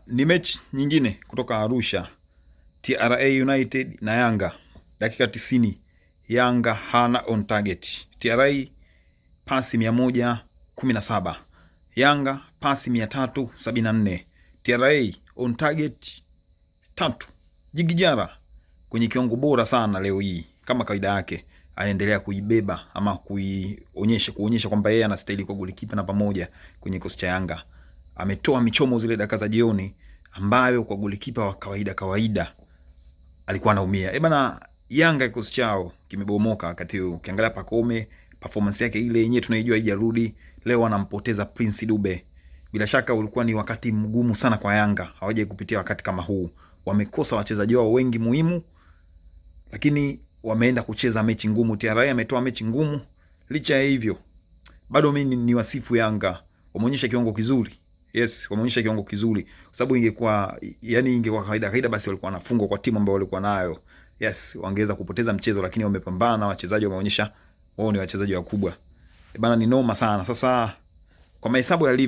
Ni mechi nyingine kutoka Arusha, TRA United na Yanga. Dakika 90, Yanga hana on target. TRA pasi 117, Yanga pasi 374. TRA on target 3. Jigijara kwenye kiwango bora sana leo hii, kama kawaida yake anaendelea kuibeba ama kuonyesha kwamba yeye anastahili kwa golikipa na pamoja kwenye kikosi cha Yanga. Ametoa michomo zile dakika za jioni ambayo kwa golikipa wa kawaida alikuwa anaumia. Bana, Yanga kikosi chao kimebomoka wakati huu. Ukiangalia Pacome, performance yake ile yenyewe tunaijua haijarudi. Leo anampoteza Prince Dube. Bila shaka ulikuwa ni wakati mgumu sana kwa Yanga. Hawaje kupitia wakati kama huu. Wamekosa wachezaji wao wengi muhimu, lakini wameenda kucheza mechi ngumu. TRA ametoa mechi ngumu. Licha ya hivyo, bado mimi ni wasifu Yanga. Wameonyesha kiwango kizuri. Yes, wameonyesha kiwango kizuri. Kwa sababu ingekuwa kawaida basi walikuwa wanafungwa kwa timu ambayo walikuwa nayo. Yes, wangeweza kupoteza mchezo, lakini wamepambana, wachezaji wameonyesha wao ni wachezaji wakubwa. Bana, ni noma sana. Sasa kwa mahesabu yalivyo